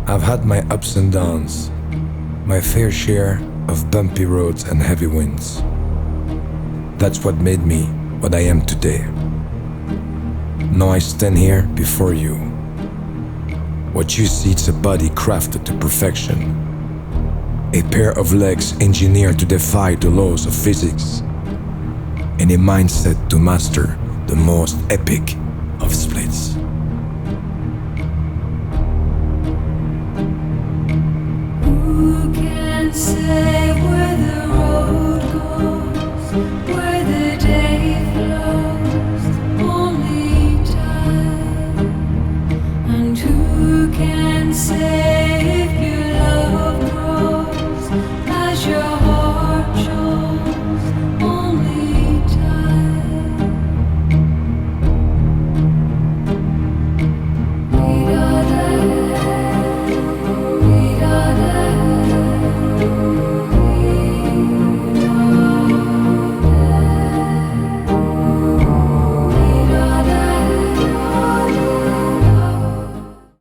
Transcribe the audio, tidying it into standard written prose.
I've had my ups and downs, my fair share of bumpy roads and heavy winds. That's what made me what I am today. Now I stand here before you. What you see is a body crafted to perfection, a pair of legs engineered to defy the laws of physics, and a mindset to master the most epic of splits. Who can say where the road goes, where the day flows? Only time. And who can say